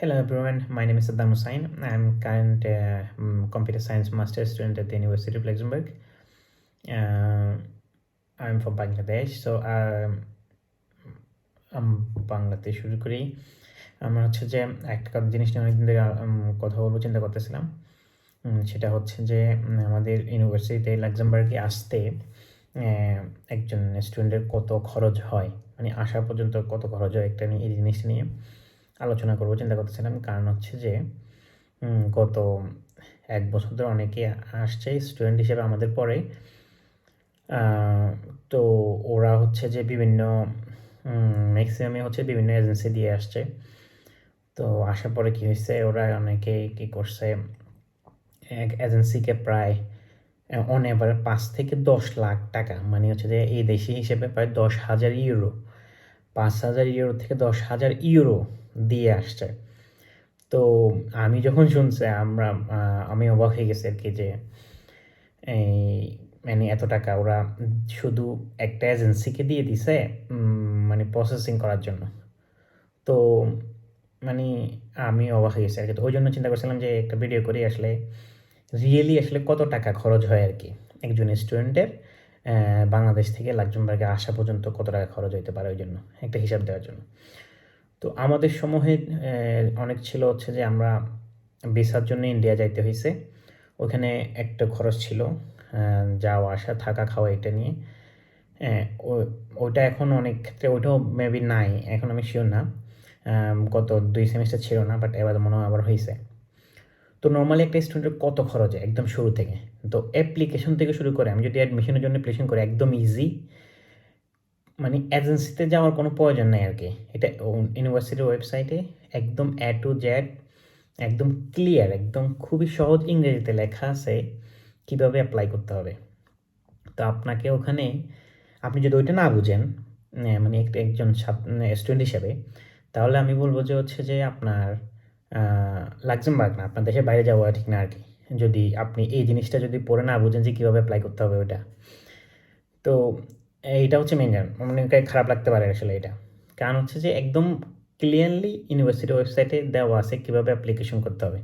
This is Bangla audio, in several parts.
Hello everyone, my name is Saddam Hussain. I am current computer science master student at the University of Luxembourg. I am from Bangladesh, so বাংলাতে শুরু করি। আমরা হচ্ছে যে একটা জিনিস নিয়ে অনেকদিন ধরে কথা বলবো চিন্তা করতেছিলাম। সেটা হচ্ছে যে আমাদের ইউনিভার্সিটিতে লাক্সেমবার্গে আসতে একজন স্টুডেন্টের কত খরচ হয়, মানে আসা পর্যন্ত কত খরচ হয়, একটা নিয়ে এই জিনিসটা নিয়ে আলোচনা করবো চিন্তা করতেছিলাম। কারণ হচ্ছে যে গত 1 বছর ধরে অনেকে আসছে স্টুডেন্ট হিসেবে আমাদের পরে। তো ওরা হচ্ছে যে বিভিন্ন ম্যাক্সিমামে হচ্ছে বিভিন্ন এজেন্সি দিয়ে আসছে। তো আসার পরে কী হয়েছে, ওরা অনেকে কী করছে, এক এজেন্সিকে প্রায় অন এভারেজ 5 থেকে 10 লাখ টাকা, মানে হচ্ছে যে এই দেশি হিসেবে প্রায় 10,000 ইউরো, 5,000 ইউরো থেকে 10,000 ইউরো দিয়ে আসছে। তো আমি যখন শুনছি আমি অবাক হয়ে গেছি আর কি, যে এই মানে এত টাকা ওরা শুধু একটা এজেন্সিকে দিয়ে দিছে মানে প্রসেসিং করার জন্য। তো মানে আমি অবাক হয়ে গেছি আর কি। তো ওই জন্য চিন্তা করছিলাম যে একটা ভিডিও করি, আসলে রিয়েলি আসলে কত টাকা খরচ হয় আর কি একজন স্টুডেন্টের বাংলাদেশ থেকে লাক্সেমবার্গে আসা পর্যন্ত কত টাকা খরচ হতে পারে, ওই জন্য একটা হিসাব দেওয়ার জন্য। তো আমাদের সমূহে অনেক ছিল হচ্ছে যে আমরা ভিসার জন্য ইন্ডিয়া যাইতে হয়েছে, ওখানে একটা খরচ ছিল যাওয়া আসা থাকা খাওয়া এটা নিয়ে। ওইটা এখন অনেক ক্ষেত্রে ওইটাও মেবি নাই, এখন আমি শিওর না। গত 2 সেমিস্টার ছিল না, বাট এবার মনে হয় আবার হয়েছে। তো নর্মালি একটা স্টুডেন্টের কত খরচ হয় একদম শুরু থেকে, তো অ্যাপ্লিকেশন থেকে শুরু করে আমি যদি অ্যাডমিশনের জন্য অ্যাপ্লিকেশন করি একদম ইজি, মানে এজেন্সিতে যাওয়ার কোনো প্রয়োজন নেই আর কি। এটা ইউনিভার্সিটির ওয়েবসাইটে একদম A to Z একদম ক্লিয়ার, একদম খুবই সহজ ইংরেজিতে লেখা আছে কীভাবে অ্যাপ্লাই করতে হবে। তো আপনাকে ওখানে আপনি যদি ওইটা না বুঝেন, মানে একজন স্টুডেন্ট হিসেবে, তাহলে আমি বলবো যে হচ্ছে যে আপনার লাক্সেমবার্গ না, আপনার দেশের বাইরে যাওয়া ঠিক না আর কি, যদি আপনি এই জিনিসটা যদি পড়ে না বুঝেন যে কীভাবে অ্যাপ্লাই করতে হবে ওইটা। তো এইটা হচ্ছে মেন কারণ, অনেকে খারাপ লাগতে পারে আসলে এটা। কারণ হচ্ছে যে একদম ক্লিয়ারলি ইউনিভার্সিটি ওয়েবসাইটে দেওয়া আছে কীভাবে অ্যাপ্লিকেশন করতে হবে।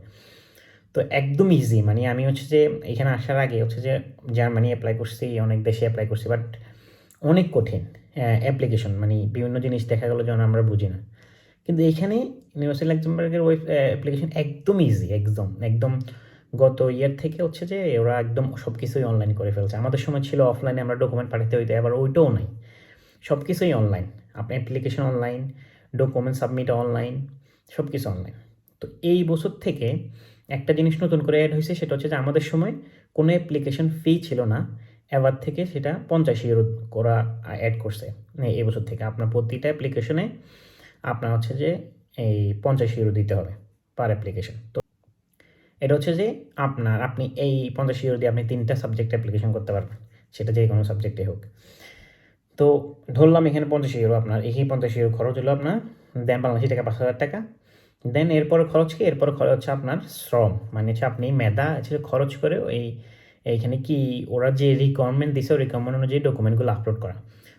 তো একদম ইজি, মানে আমি হচ্ছে যে এখানে আসার আগে হচ্ছে যে জার্মানি অ্যাপ্লাই করছি, অনেক দেশে অ্যাপ্লাই করছি, বাট অনেক কঠিন অ্যাপ্লিকেশন, মানে বিভিন্ন জিনিস দেখা গেলো যেন আমরা বুঝি না। কিন্তু এখানে ইউনিভার্সিটি লাক্সেমবার্গের অ্যাপ্লিকেশন একদম ইজি, একদম একদম গত ইয়ার থেকে হচ্ছে যে ওরা একদম সব কিছুই অনলাইন করে ফেলছে। আমাদের সময় ছিল অফলাইনে আমরা ডকুমেন্ট পাঠাতে হইতো, এবার ওইটাও নাই, সব কিছুই অনলাইন। আপনি application online, document submit online, সব কিছু অনলাইন। তো এই বছর থেকে একটা জিনিস নতুন করে অ্যাড হয়েছে, সেটা হচ্ছে যে আমাদের সময় কোনো অ্যাপ্লিকেশন ফি ছিল না, এবার থেকে সেটা 50 ইউরো করা অ্যাড করছে। এই বছর থেকে আপনার প্রতিটা অ্যাপ্লিকেশনে আপনার হচ্ছে যে এই 50 ইউরো দিতে হবে পার অ্যাপ্লিকেশন। তো এটা হচ্ছে যে আপনি এই 50 ইউরো দিয়ে আপনি 3টা সাবজেক্ট অ্যাপ্লিকেশন করতে পারবেন, সেটা যে কোনো সাবজেক্টে হোক। তো ধরলাম এখানে 50 ইউরো, আপনার এই 50 ইউরো খরচ হলো আপনার, দেন বাংলাদেশি টাকা 5,000 টাকা। দেন এরপরে খরচ কি, এরপরে খরচ হচ্ছে আপনার শ্রম, মানে হচ্ছে আপনি মেধা খরচ করে এইখানে কি ওরা যে রিকোয়ারমেন্ট দিছে ওই রিকোয়ারমেন্ট অনুযায়ী ডকুমেন্টগুলো আপলোড করা।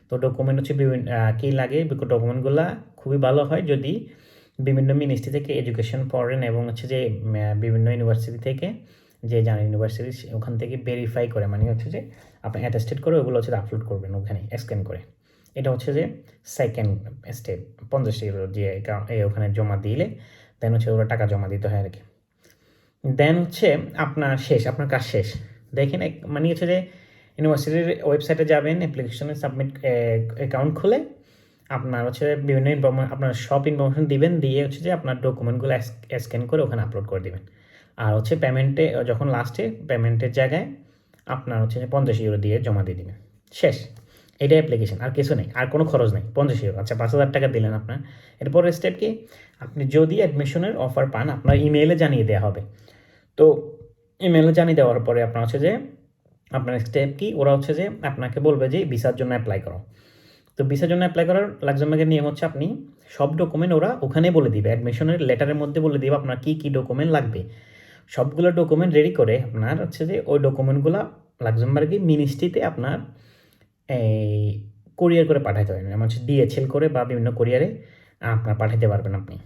তো ডকুমেন্ট হচ্ছে বিভিন্ন কী লাগে, ডকুমেন্টগুলো খুবই ভালো হয় যদি বিভিন্ন মিনিস্ট্রি থেকে এডুকেশন পড়েন, এবং হচ্ছে যে বিভিন্ন ইউনিভার্সিটি থেকে যে জানেন ইউনিভার্সিটি ওখান থেকে ভেরিফাই করে, মানে হচ্ছে যে আপনি অ্যাটেস্টেড করে ওগুলো হচ্ছে আপলোড করবেন ওখানে স্ক্যান করে। এটা হচ্ছে যে সেকেন্ড স্টেপ, 50 ইউরো দিয়ে ওখানে জমা দিলে দেন হচ্ছে ওরা টাকা জমা দিতে হয় আর কি। দেন হচ্ছে আপনার কাজ শেষ। দেখেন মানে হচ্ছে যে ইউনিভার্সিটির ওয়েবসাইটে যাবেন, অ্যাপ্লিকেশনে সাবমিট অ্যাকাউন্ট খুলে আপনার হচ্ছে বিভিন্ন আপনার সব ইনফরমেশন দিবেন, দিয়ে হচ্ছে যে আপনার ডকুমেন্টগুলো স্ক্যান করে ওখানে আপলোড করে দিবেন। আর হচ্ছে পেমেন্টে যখন লাস্টে পেমেন্টের জায়গায় আপনার হচ্ছে যে 50 ইউরো দিয়ে জমা দিয়ে দিবেন, শেষ। এটাই অ্যাপ্লিকেশন, আর কিছু নেই, আর কোনো খরচ নেই। 50 ইউরো, আচ্ছা 5,000 টাকা দিলেন আপনার। এরপরের স্টেপ কি, আপনি যদি অ্যাডমিশনের অফার পান আপনার ইমেইলে জানিয়ে দেওয়া হবে। তো ইমেইলে জানিয়ে দেওয়ার পরে আপনার হচ্ছে যে আপনার স্টেপ কি, ওরা হচ্ছে যে আপনাকে বলবে যে ভিসার জন্য অ্যাপ্লাই করো। তো ভিসার জন্য অ্যাপ্লাই করার লাক্সেমবার্গের নিয়ম হচ্ছে আপনি সব ডকুমেন্ট ওরা ওখানে বলে দিবে, অ্যাডমিশনের লেটারের মধ্যে বলে দিবে আপনার কী কী ডকুমেন্ট লাগবে। সবগুলো ডকুমেন্ট রেডি করে আপনার হচ্ছে যে ওই ডকুমেন্টগুলো লাক্সেমবার্গে মিনিস্ট্রিতে আপনার এই কোরিয়ার করে পাঠাতে হবে, যেমন হচ্ছে DHL করে বা বিভিন্ন কোরিয়ারে আপনার পাঠাতে পারবেন আপনি।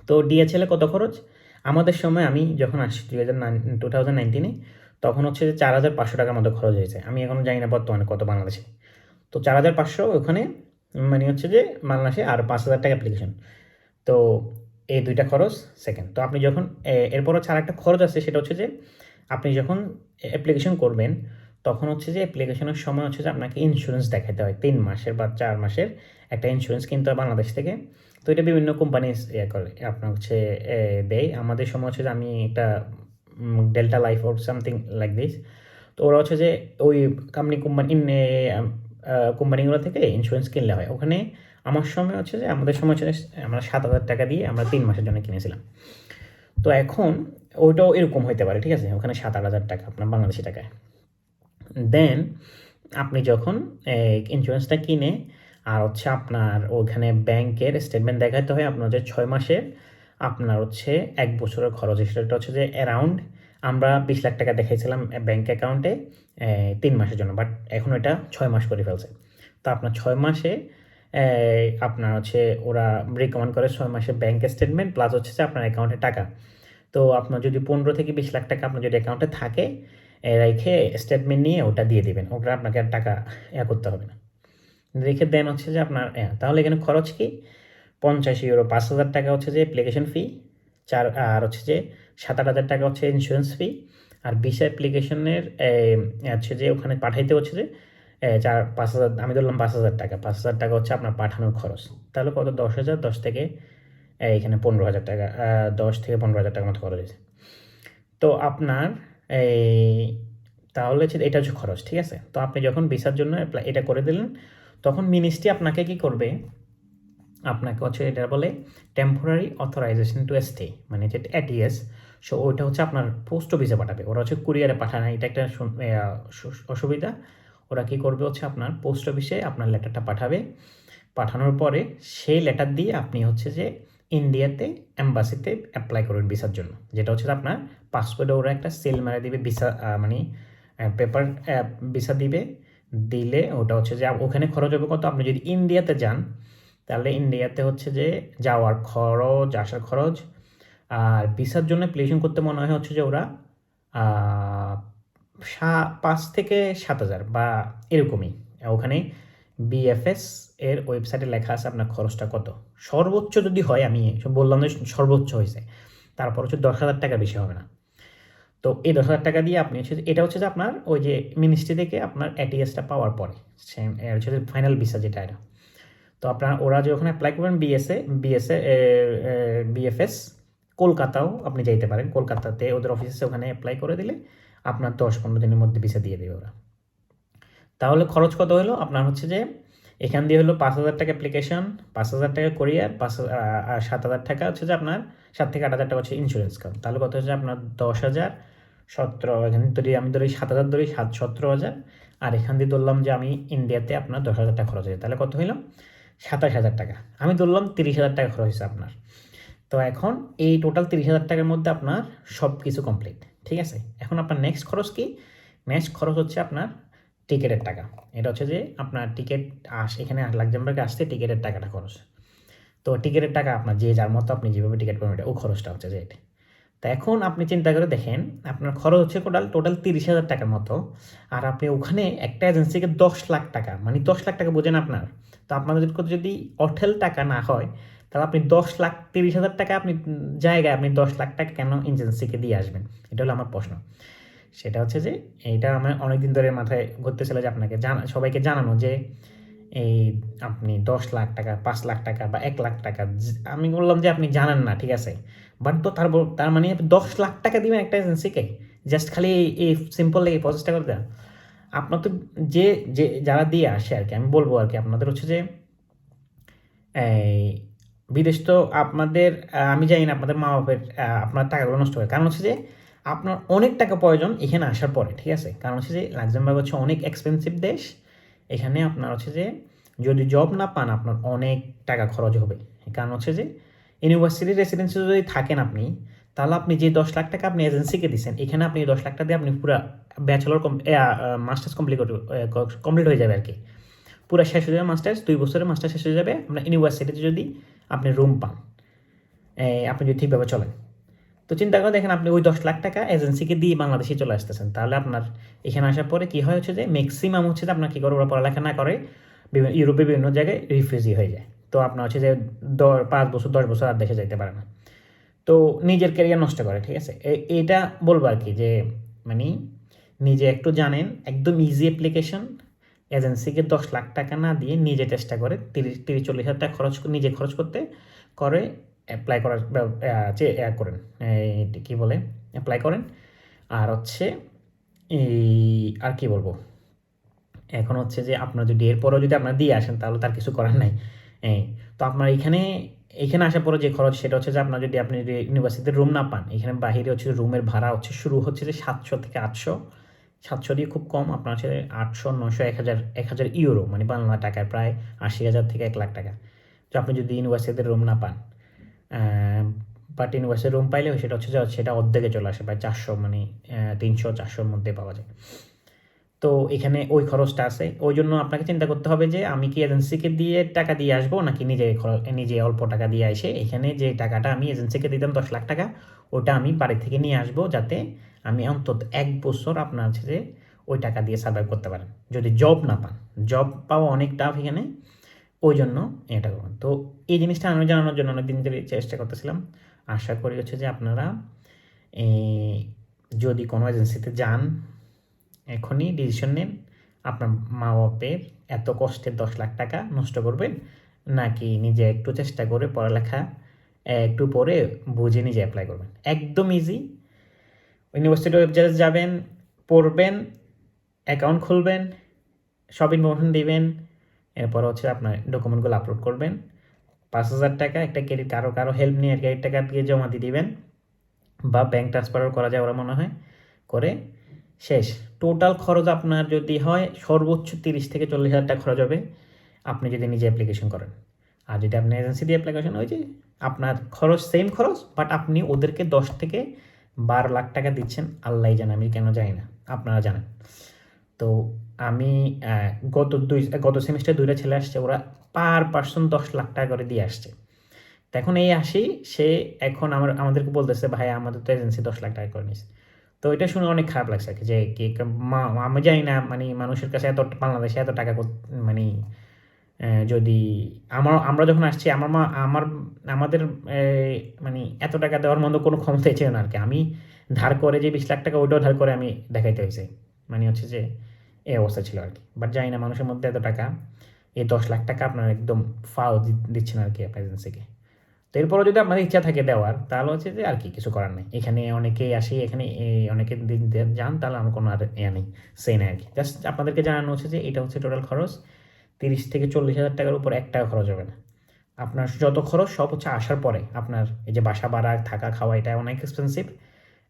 তো ডিএচএলে কত খরচ? আমাদের সময় আমি যখন আসছি 2019-এ তখন হচ্ছে যে 4,500 টাকার মতো খরচ হয়েছে। আমি এখনও জানি না বর্তমানে কত বাংলাদেশে। তো 4,500 ওখানে মানে হচ্ছে যে বাংলাদেশে আর 5,000 টাকা অ্যাপ্লিকেশন। তো এই 2টা খরচ সেকেন্ড। তো আপনি যখন এরপর হচ্ছে আরেকটা খরচ আছে, সেটা হচ্ছে যে আপনি যখন অ্যাপ্লিকেশন করবেন তখন হচ্ছে যে অ্যাপ্লিকেশনের সময় হচ্ছে যে আপনাকে ইন্স্যুরেন্স দেখাতে হয় 3 মাসের বা 4 মাসের একটা ইন্স্যুরেন্স কিনতে হয় বাংলাদেশ থেকে। তো এটা বিভিন্ন কোম্পানি করে আপনার হচ্ছে দেয়। আমাদের সময় হচ্ছে যে আমি একটা delta life or something like this. তো ওরা হচ্ছে যে ওই কোম্পানিগুলো থেকে ইন্স্যুরেন্স কিনলে হয় ওখানে। আমার সময় হচ্ছে যে আমাদের সময় হচ্ছে আমরা 7,000 টাকা দিয়ে আমরা 3 মাসের জন্য কিনেছিলাম। তো এখন ওইটাও এরকম হইতে পারে, ঠিক আছে, ওখানে 7,000-8,000 টাকা আপনার বাংলাদেশি টাকায়। দেন আপনি যখন ইন্স্যুরেন্সটা কিনে আর হচ্ছে আপনার ওখানে ব্যাংকের স্টেটমেন্ট দেখাতে হয় আপনার হচ্ছে 6 মাসের, আপনার হচ্ছে 1 বছরের খরচ, সেটা হচ্ছে যে অ্যারাউন্ড আমরা 20 লাখ টাকা দেখাইছিলাম ব্যাংক অ্যাকাউন্টে 3 মাসের জন্য, বাট এখন এটা 6 মাস করে ফেলছে। তো আপনার 6 মাসে আপনার হচ্ছে ওরা রিকমেন্ড করে 6 মাসের ব্যাংক স্টেটমেন্ট প্লাস হচ্ছে যে আপনার অ্যাকাউন্টে টাকা। তো আপনার যদি 15 থেকে 20 লাখ টাকা আপনার যদি অ্যাকাউন্টে থাকে রেখে স্টেটমেন্ট নিয়ে ওটা দিয়ে দিবেন, ওটা আপনাকে আর টাকা করতে হবে না, রেখে দেন হচ্ছে যে আপনার তাহলে এখানে খরচ কি 50 ইউরো, 5,000 টাকা হচ্ছে যে অ্যাপ্লিকেশন ফি, আর হচ্ছে যে 7,000 টাকা হচ্ছে ইন্স্যুরেন্স ফি, আর ভিসা অ্যাপ্লিকেশনের হচ্ছে যে ওখানে পাঠাইতে হচ্ছে যে 4-5,000, আমি ধরলাম 5,000 টাকা, 5,000 টাকা হচ্ছে আপনার পাঠানোর খরচ। তাহলে কত? 10,000, 10 থেকে এখানে 15,000 টাকা, 10 থেকে 15,000 টাকার মতো খরচ হয়েছে। তো আপনার এই তাহলে হচ্ছে এটা হচ্ছে খরচ, ঠিক আছে। তো আপনি যখন ভিসার জন্য এটা করে দিলেন তখন মিনিস্ট্রি আপনাকে কি করবে, আপনাকে হচ্ছে এটা বলে টেম্পোরারি অথরাইজেশন টু স্টে, মানে যেটা এটিএস। সো ওইটা হচ্ছে আপনার পোস্ট অফিসে পাঠাবে, ওরা হচ্ছে কুরিয়ারে পাঠায় না, এটা একটা অসুবিধা। ওরা কী করবে হচ্ছে আপনার পোস্ট অফিসে আপনার লেটারটা পাঠাবে, পাঠানোর পরে সেই লেটার দিয়ে আপনি হচ্ছে যে ইন্ডিয়াতে এম্বাসিতে অ্যাপ্লাই করবেন ভিসার জন্য, যেটা হচ্ছে আপনার পাসপোর্টে ওরা একটা সেল মারে দিবে ভিসা, মানে পেপার ভিসা দিবে, দিলে ওটা হচ্ছে যে ওখানে খরচ হবে কত? আপনি যদি ইন্ডিয়াতে যান তাহলে ইন্ডিয়াতে হচ্ছে যে যাওয়ার খরচ, আসার খরচ, আর ভিসার জন্য অ্যাপ্লিকেশন করতে মনে হয় হচ্ছে যে ওরা 5 থেকে 7,000 বা এরকমই। ওখানে বিএফএস এর ওয়েবসাইটে লেখা আছে আপনার খরচটা কত। সর্বোচ্চ যদি হয়, আমি বললাম যে সর্বোচ্চ হয়েছে, তারপর হচ্ছে 10,000 টাকা বেশি হবে না। তো এই 10,000 টাকা দিয়ে আপনি হচ্ছে এটা হচ্ছে যে আপনার ওই যে মিনিস্ট্রি থেকে আপনার এটিএসটা পাওয়ার পরে সেম হচ্ছে যে ফাইনাল ভিসা যেটা এটা। তো আপনার ওরা যখন অ্যাপ্লাই করবেন বিএফএস কলকাতাও আপনি যাইতে পারেন, কলকাতাতে ওদের অফিসে ওখানে অ্যাপ্লাই করে দিলে আপনার 10-15 দিনের মধ্যে ভিসা দিয়ে দেবে ওরা। তাহলে খরচ কত হলো আপনার হচ্ছে যে এখান দিয়ে হলো 5,000 টাকা অ্যাপ্লিকেশন, 5,000 টাকা কোরিয়ার, 7,000 টাকা হচ্ছে যে আপনার 7 থেকে 8,000 টাকা হচ্ছে ইন্স্যুরেন্স কার্ড। তাহলে কত হচ্ছে আপনার 10,000, 17, এখানে আমি ধরি 7,000 ধরি, 17,000, আর এখান দিয়ে ধরলাম যে আমি ইন্ডিয়াতে আপনার 10,000 টাকা খরচ হয়েছে, তাহলে কত হইল? 27,000 টাকা। আমি ধরলাম 30,000 টাকা খরচ হয়েছে আপনার। তো এখন এই টোটাল 30,000 টাকার মধ্যে আপনার সব কিছু কমপ্লিট, ঠিক আছে। এখন আপনার নেক্সট খরচ কি? নেক্সট খরচ হচ্ছে আপনার টিকিটের টাকা। এটা হচ্ছে যে আপনার টিকিট এখানে লাক্সেমবার্গে আসতে টিকিটের টাকাটা খরচ। তো টিকিটের টাকা আপনার যে যার মতো আপনি যেভাবে টিকিট করবেন ও খরচটা হচ্ছে যে এটা। তো এখন আপনি চিন্তা করে দেখেন আপনার খরচ হচ্ছে টোটাল 30,000 টাকার মতো, আর আপনি ওখানে একটা এজেন্সিকে 10 লাখ টাকা, মানে 10 লাখ টাকা বোঝেন আপনার। তো আপনাদের যদি অঠেল টাকা না হয় তাহলে আপনি 10,30,000 টাকা আপনি জায়গায় আপনি 10 লাখ টাকা কেন এজেন্সিকে দিয়ে আসবেন? এটা হলো আমার প্রশ্ন। সেটা হচ্ছে যে এইটা আমার অনেকদিন ধরে মাথায় ঘুরতেছিল যে আপনাকে সবাইকে জানানো যে এই আপনি 10 লাখ টাকা, 5 লাখ টাকা বা 1 লাখ টাকা, আমি বললাম যে আপনি জানেন না, ঠিক আছে, বাট তো তার মানে 10 লাখ টাকা দিবেন একটা এজেন্সিকে জাস্ট খালি এই সিম্পল এই প্রসেসটা করে দেন। আপনার তো যে যে যারা দিয়ে আসে আর কি, আমি বলবো আর কি আপনাদের হচ্ছে যে এই বিদেশ তো আপনাদের আমি জানি না আপনাদের মা বাপের আপনার টাকাগুলো নষ্ট হয়, কারণ হচ্ছে যে আপনার অনেক টাকা প্রয়োজন এখানে আসার পরে, ঠিক আছে। কারণ হচ্ছে যে লাক্সেমবার্গ হচ্ছে অনেক এক্সপেন্সিভ দেশ, এখানে আপনার হচ্ছে যে যদি জব না পান আপনার অনেক টাকা খরচ হবে। কারণ হচ্ছে যে ইউনিভার্সিটি রেসিডেন্সি যদি থাকেন আপনি, তাহলে আপনি যে 10 লাখ টাকা আপনি এজেন্সিকে দিচ্ছেন, এখানে আপনি 10 লাখ টাকা দিয়ে আপনি পুরো ব্যাচেলর মাস্টার্স কমপ্লিট হয়ে যাবে আর কি, পুরো শেষ হয়ে যাবে মাস্টার্স, 2 বছরের মাস্টার্স শেষ হয়ে যাবে আপনার ইউনিভার্সিটিতে যদি আপনি রুম পান। আপনি যদি ঠিকভাবে চলেন। তো চিন্তা করে দেখেন আপনি ওই 10 লাখ টাকা এজেন্সিকে দিয়ে বাংলাদেশে চলে আসতেছেন, তাহলে আপনার এখানে আসার পরে কী হয় হচ্ছে যে ম্যাক্সিমাম হচ্ছে যে আপনার কী করে ওরা পড়ালেখা না করে ইউরোপে বিভিন্ন জায়গায় রিফিউজি হয়ে যায়। তো আপনার হচ্ছে যে 5 বছর 10 বছর আর দেশে যাইতে পারে না, তো নিজের ক্যারিয়ার নষ্ট করে। ঠিক আছে, এইটা বলবো আর কি, যে মানে নিজে একটু জানেন, একদম ইজি অ্যাপ্লিকেশন। এজেন্সিকে 10 লাখ টাকা না দিয়ে নিজে চেষ্টা করে 30-40 হাজার টাকা নিজে খরচ করতে করে অ্যাপ্লাই করার করেন, কী বলে, অ্যাপ্লাই করেন। আর হচ্ছে আর কি বলবো, এখন হচ্ছে যে আপনার যদি এরপরেও যদি আপনার দিয়ে আসেন তাহলে তার কিছু করার নাই। এই তো আপনার এখানে আসার পরে যে খরচ, সেটা হচ্ছে যে আপনার যদি আপনি যদি ইউনিভার্সিটিতে রুম না পান, এখানে বাহিরে হচ্ছে রুমের ভাড়া হচ্ছে শুরু হচ্ছে যে 700 থেকে 800, 700 দিয়ে খুব কম, আপনার হচ্ছে 800, 900, 1000 ইউরো, মানে বাংলা টাকায় প্রায় 80,000 থেকে 1 লাখ টাকা। তো আপনি যদি ইউনিভার্সিটিতে রুম না পান, বাট ইউনিভার্সিটির রুম পাইলেও সেটা হচ্ছে যে সেটা অর্ধেকে চলে আসে, প্রায় 400, মানে 300-400-র মধ্যে পাওয়া যায়। তো এখানে ওই খরচটা আছে, ওই জন্য আপনাকে চিন্তা করতে হবে যে আমি কি এজেন্সিকে দিয়ে টাকা দিয়ে আসবো, নাকি নিজে অল্প টাকা দিয়ে এসে এখানে যে টাকাটা আমি এজেন্সিকে দিতাম 10 লাখ টাকা, ওটা আমি বাড়ি থেকে নিয়ে আসবো, যাতে আমি অন্তত 1 বছর আপনার হচ্ছে যে ওই টাকা দিয়ে সার্ভাইভ করতে পারেন যদি জব না পান। জব পাওয়া অনেক টাফ এখানে, ওই জন্য এটা করবেন। তো এই জিনিসটা আমি জানানোর জন্য অনেকদিন ধরে চেষ্টা করতেছিলাম। আশা করি হচ্ছে যে আপনারা যদি কোনো এজেন্সিতে যান, এখনই ডিসিশন নিন, আপনার মা বাপের এত কষ্টের 10 লাখ টাকা নষ্ট করবেন, নাকি নিজে একটু চেষ্টা করে পড়ালেখা একটু পরে বুঝে নিজে অ্যাপ্লাই করবেন। একদম ইজি, ইউনিভার্সিটি ওয়েবসাইটে যাবেন, পড়বেন, অ্যাকাউন্ট খুলবেন, সব ইনফরমেশন দিবেন, এরপর হচ্ছে আপনার ডকুমেন্টগুলো আপলোড করবেন, 5,000 টাকা একটা ক্রেডিট, কারো হেল্প নিয়ে ক্রেডিট টাকা দিয়ে জমা দিয়ে দিবেন, বা ব্যাঙ্ক ট্রান্সফারও করা যায় ওরা মনে হয়, করে শেষ। টোটাল খরচ আপনার যদি হয় সর্বোচ্চ 30 থেকে 40 হাজার টাকা খরচ হবে আপনি যদি নিজে অ্যাপ্লিকেশন করেন। আর যদি আপনি এজেন্সি দিয়ে অ্যাপ্লিকেশন, ওই যে আপনার খরচ সেম খরচ, বাট আপনি ওদেরকে 10 থেকে 12 লাখ টাকা দিচ্ছেন। আল্লাহ জানে, আমি কেন জানি না, আপনারা জানেন। তো আমি গত সেমিস্টার 2টা ছেলে আসছে, ওরা পার পার্সন 10 লাখ টাকা করে দিয়ে আসছে। তো এখন এই আসি, সে এখন আমাদেরকে বলতেছে ভাই আমাদের তো এজেন্সি 10 লাখ টাকা করে নিয়েছে। তো এটা শুনে অনেক খারাপ লাগছে আর কি, যে কি আমি জানি না, মানে মানুষের কাছে বাংলাদেশে এত টাকা মানে যদি আমরা যখন আসছি আমাদের মানে এত টাকা দেওয়ার মতো কোনো ক্ষমতাই ছিল না আর কি। আমি ধার করে যে 20 লাখ টাকা, ওইটাও ধার করে আমি দেখাইতে হয়েছে, মানে হচ্ছে যে এই অবস্থা ছিল আর কি। বাট জানি না মানুষের মধ্যে এত টাকা, এই 10 লাখ টাকা আপনার একদম ফাও দিচ্ছেন আর কি আপনার এজেন্সিকে। তো এরপরও যদি আপনাদের ইচ্ছা থাকে দেওয়ার, তাহলে হচ্ছে যে আর কি কিছু করার নেই। এখানে অনেকেই আসি, এখানে অনেকে দিন যান, তাহলে আমার কোনো আর নেই, সেই নেই আর কি। জাস্ট আপনাদেরকে জানানো হচ্ছে যে এটা হচ্ছে টোটাল খরচ, 30 থেকে 40 হাজার টাকার উপর 1 টাকা খরচ হবে না। আপনার যত খরচ সব হচ্ছে আসার পরে, আপনার এই যে বাসা ভাড়া, থাকা, খাওয়া, এটা অনেক এক্সপেন্সিভ,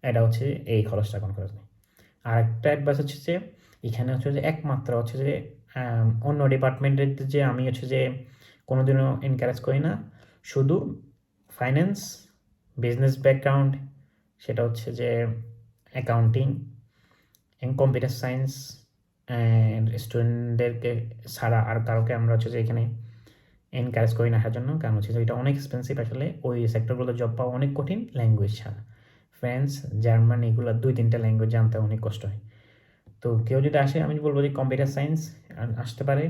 এটা হচ্ছে এই খরচটা কোনো খরচ নেই। আর একটা অ্যাডভাইস হচ্ছে যে এখানে হচ্ছে যে একমাত্র হচ্ছে যে অন্য ডিপার্টমেন্টের যে আমি হচ্ছে যে কোনোদিনও এনকারেজ করি না, শুধু ফাইন্যান্স, বিজনেস ব্যাকগ্রাউন্ড, সেটা হচ্ছে যে অ্যাকাউন্টিং, কম্পিউটার সায়েন্স স্টুডেন্টদেরকে ছাড়া আর কারোকে আমরা হচ্ছে যে এখানে এনকারেজ করি না আসার জন্য। কারণ হচ্ছে যে এটা অনেক এক্সপেন্সিভ, আসলে ওই সেক্টরগুলো জব পাওয়া অনেক কঠিন, ল্যাঙ্গুয়েজ ছাড়া। ফ্রেঞ্চ, জার্মান, এগুলো 2-3টা ল্যাঙ্গুয়েজ জানতে অনেক কষ্ট হয়। তো কেউ যদি আসে, আমি বলবো যে কম্পিউটার সায়েন্স আসতে পারে।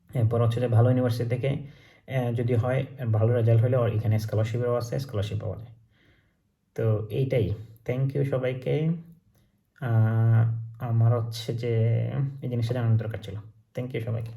এরপর হচ্ছে যে ভালো ইউনিভার্সিটি থেকে যদি হয়, ভালো রেজাল্ট হলে এখানে স্কলারশিপেরও আছে, স্কলারশিপ পাওয়া যায়। তো এইটাই, থ্যাংক ইউ সবাইকে। আমার হচ্ছে যে এই জিনিসটা জানানোর দরকার ছিল। থ্যাংক ইউ সবাইকে।